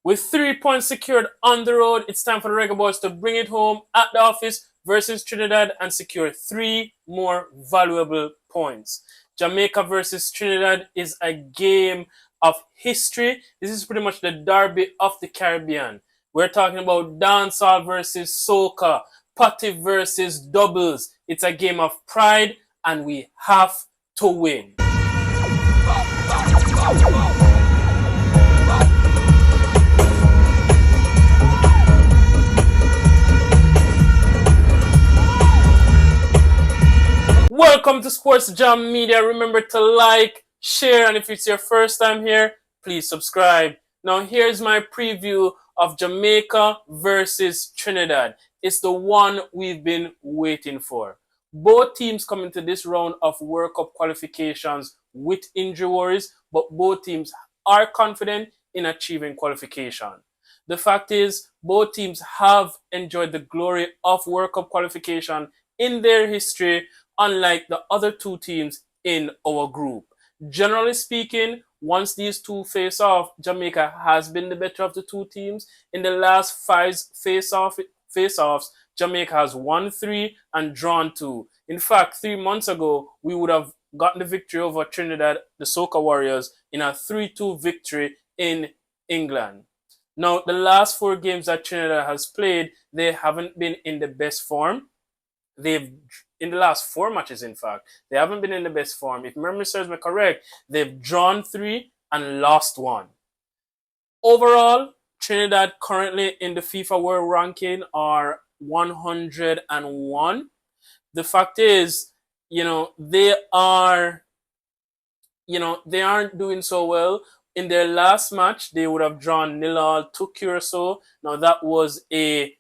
With 3 points secured on the road, it's time for the Reggae Boyz to bring it home at the office versus Trinidad and secure 3 more valuable points. Jamaica versus Trinidad is a game of history. This is pretty much the derby of the Caribbean. We're talking about dancehall versus soca, party versus doubles. It's a game of pride, and we have to win. Welcome to Sports Jam Media. Remember to like, share, and if it's your first time here, please subscribe. Now here's my preview of Jamaica versus Trinidad. It's the one we've been waiting for. Both teams come into this round of World Cup qualifications with injury worries, but both teams are confident in achieving qualification. The fact is, both teams have enjoyed the glory of World Cup qualification in their history, unlike the other two teams in our group. Generally speaking, once these two face off, Jamaica has been the better of the two teams. In the last 5 face-offs, Jamaica has won 3 and drawn 2. In fact, 3 months ago, we would have gotten the victory over Trinidad, the Soca Warriors, in a 3-2 victory in England. Now, the last 4 games that Trinidad has played, they haven't been in the best form. In the last 4 matches, in fact, they haven't been in the best form. If memory serves me correct, they've drawn 3 and lost 1. Overall, Trinidad currently in the FIFA World Ranking are 101. The fact is, they aren't doing so well. In their last match, they would have drawn 0-0 to Curacao. Now that was a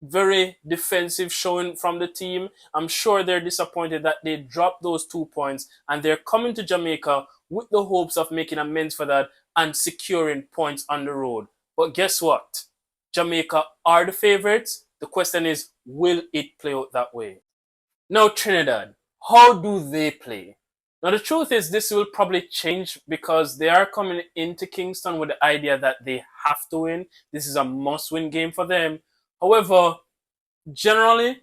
very defensive showing from the team. I'm sure they're disappointed that they dropped those 2 points, and they're coming to Jamaica with the hopes of making amends for that and securing points on the road. But guess what? Jamaica are the favorites. The question is, will it play out that way? Now, Trinidad, how do they play? Now, the truth is this will probably change because they are coming into Kingston with the idea that they have to win. This is a must-win game for them. However, generally,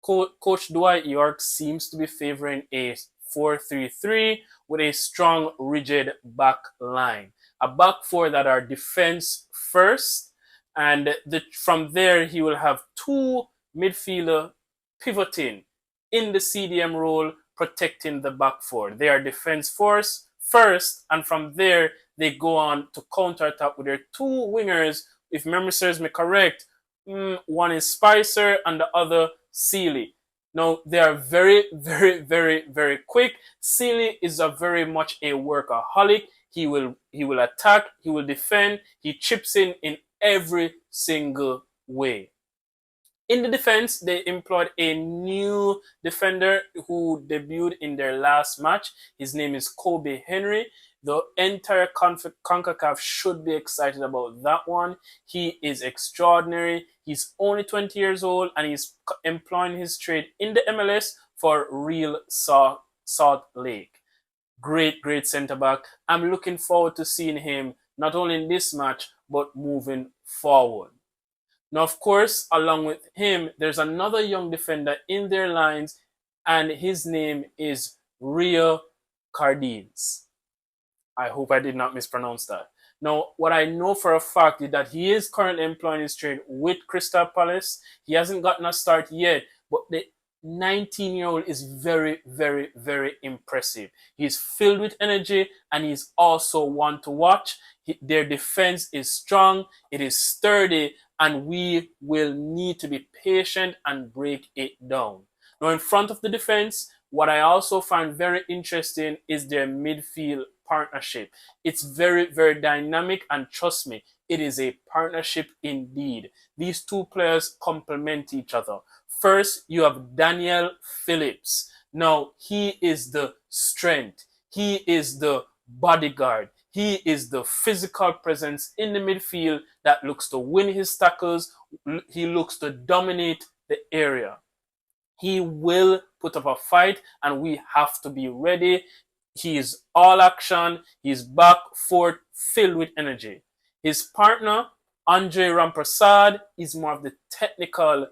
Coach Dwight York seems to be favoring a 4-3-3 with a strong, rigid back line. A back four that are defense first, and from there he will have 2 midfielder pivoting in the CDM role, protecting the back four. They are defense first, and from there they go on to counter-attack with their 2 wingers. If memory serves me correct, one is Spicer and the other Sealy. Now, they are very, very, very, very quick. Sealy is very much a workaholic. He will attack, he will defend, he chips in every single way. In the defense, they employed a new defender who debuted in their last match. His name is Kobe Henry. The entire CONCACAF should be excited about that one. He is extraordinary. He's only 20 years old, and he's employing his trade in the MLS for Real Salt Lake. Great centre-back. I'm looking forward to seeing him not only in this match, but moving forward. Now, of course, along with him, there's another young defender in their lines, and his name is Rio Cardines. I hope I did not mispronounce that. Now, what I know for a fact is that he is currently employing his trade with Crystal Palace. He hasn't gotten a start yet, but the 19-year-old is very, very, very impressive. He's filled with energy, and he's also one to watch. Their defense is strong, it is sturdy, and we will need to be patient and break it down. Now, in front of the defense, what I also find very interesting is their midfield partnership. It's very, very dynamic, and trust me, it is a partnership indeed. These 2 players complement each other. First, you have Daniel Phillips. Now, he is the strength. He is the bodyguard. He is the physical presence in the midfield that looks to win his tackles. He looks to dominate the area. He will put up a fight, and we have to be ready. He is all action. He's back, forth, filled with energy. His partner, Andre Rampersad, is more of the technical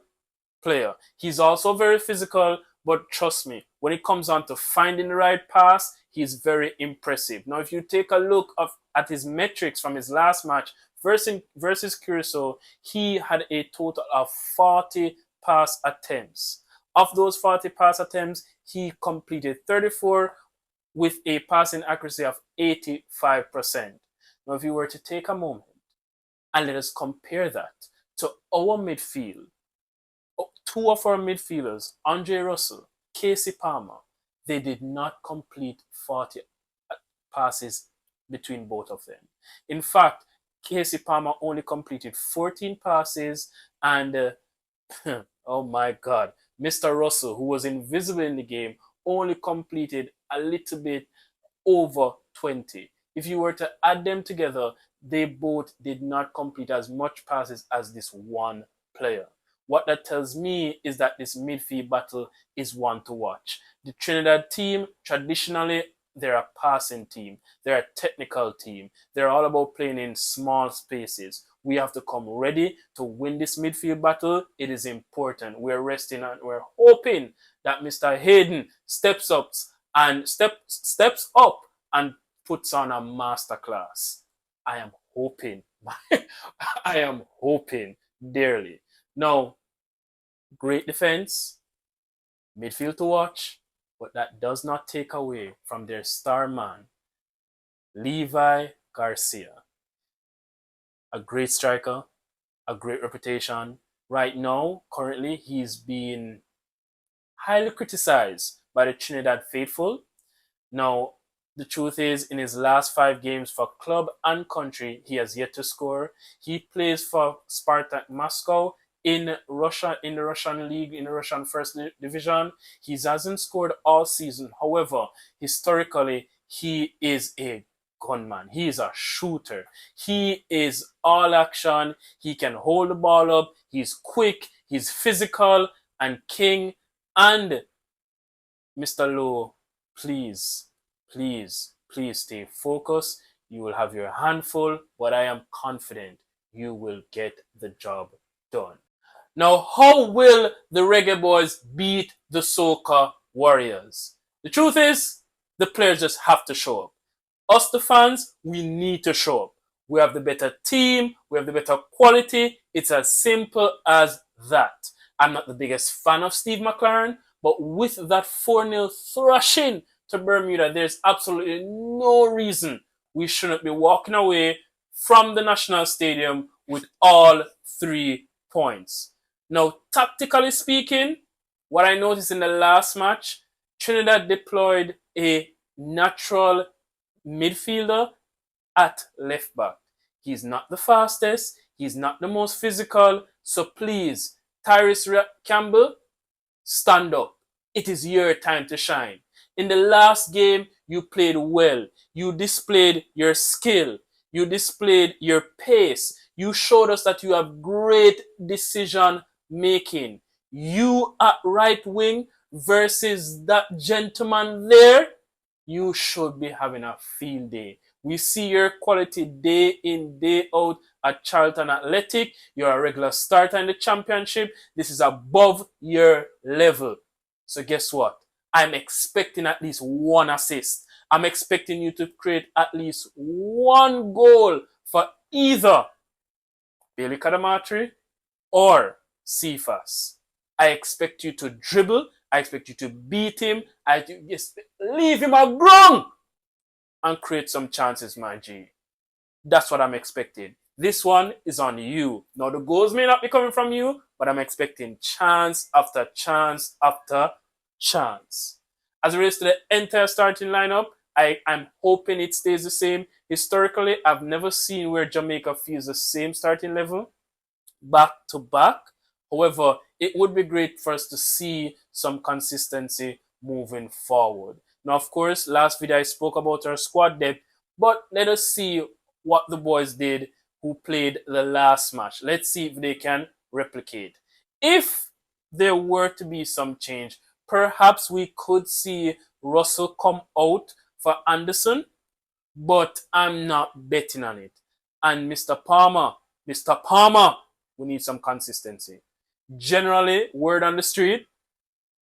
player. He's also very physical, but trust me, when it comes on to finding the right pass, he's very impressive. Now, if you take a look at his metrics from his last match versus Curacao, he had a total of 40 pass attempts. Of those 40 pass attempts, he completed 34 with a passing accuracy of 85%. Now, if you were to take a moment and let us compare that to our midfield, two of our midfielders, Andre Russell, Casey Palmer, they did not complete 40 passes between both of them. In fact, Casey Palmer only completed 14 passes, and oh my God, Mr. Russell, who was invisible in the game, only completed a little bit over 20. If you were to add them together, they both did not complete as much passes as this one player. What that tells me is that this midfield battle is one to watch. The Trinidad team, traditionally, they're a passing team. They're a technical team. They're all about playing in small spaces. We have to come ready to win this midfield battle. It is important. We're resting and we're hoping that Mr. Hayden steps up and puts on a masterclass. I am hoping. I am hoping dearly. Now, great defense, midfield to watch, but that does not take away from their star man, Levi Garcia. A great striker, a great reputation. Right now, currently, he's being highly criticized by the Trinidad faithful. Now, the truth is, in his last 5 games for club and country, he has yet to score. He plays for Spartak Moscow in Russia, in the Russian league, in the Russian first division. He hasn't scored all season. However, historically, he is a gunman. He is a shooter. He is all action. He can hold the ball up. He's quick. He's physical and king. And Mr. Lowe, please stay focused. You will have your handful, but I am confident you will get the job done. Now, how will the Reggae Boyz beat the Soca Warriors? The truth is, the players just have to show up. Us, the fans, we need to show up. We have the better team. We have the better quality. It's as simple as that. I'm not the biggest fan of Steve McLaren, but with that 4-0 thrashing to Bermuda, there's absolutely no reason we shouldn't be walking away from the National Stadium with all 3 points. Now, tactically speaking, what I noticed in the last match, Trinidad deployed a natural midfielder at left back. He's not the fastest. He's not the most physical. So please, Tyrese Campbell, stand up. It is your time to shine. In the last game, you played well. You displayed your skill. You displayed your pace. You showed us that you have great decision making. You at right wing versus that gentleman there, you should be having a field day. We see your quality day in, day out at Charlton Athletic. You're a regular starter in the championship. This is above your level. So guess what? I'm expecting at least 1 assist. I'm expecting you to create at least 1 goal for either Bailey Kadamatri or Cephas. I expect you to dribble. I expect you to beat him. Leave him alone and create some chances, my G. That's what I'm expecting. This one is on you. Now, the goals may not be coming from you, but I'm expecting chance after chance after chance. As it relates to the entire starting lineup, I'm hoping it stays the same. Historically, I've never seen where Jamaica feels the same starting level back to back. However, it would be great for us to see some consistency moving forward. Now, of course, last video I spoke about our squad depth, but let us see what the boys did who played the last match. Let's see if they can replicate. If there were to be some change, perhaps we could see Russell come out for Anderson, but I'm not betting on it. And Mr. Palmer, we need some consistency. Generally, word on the street,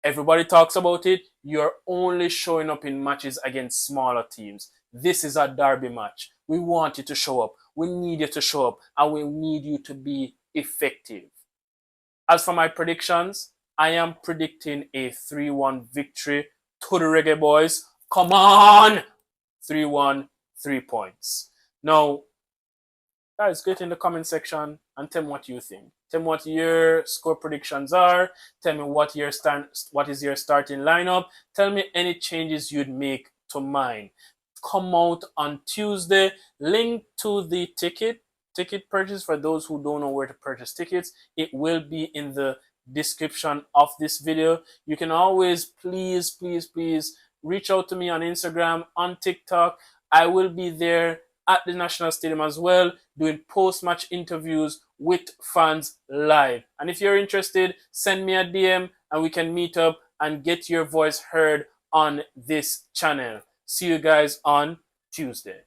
everybody talks about it. You're only showing up in matches against smaller teams. This is a derby match. We want you to show up. We need you to show up. And we need you to be effective. As for my predictions, I am predicting a 3-1 victory to the Reggae Boyz. Come on! 3-1, 3 points. Now, guys, get in the comment section and tell me what you think. Tell me what your score predictions are. Tell me what is your starting lineup. Tell me any changes you'd make to mine. Come out on Tuesday. Link to the ticket purchase for those who don't know where to purchase tickets. It will be in the description of this video. You can always please reach out to me on Instagram, on TikTok. I will be there at the National Stadium as well, doing post-match interviews with fans live. And if you're interested, send me a DM and we can meet up and get your voice heard on this channel. See you guys on Tuesday.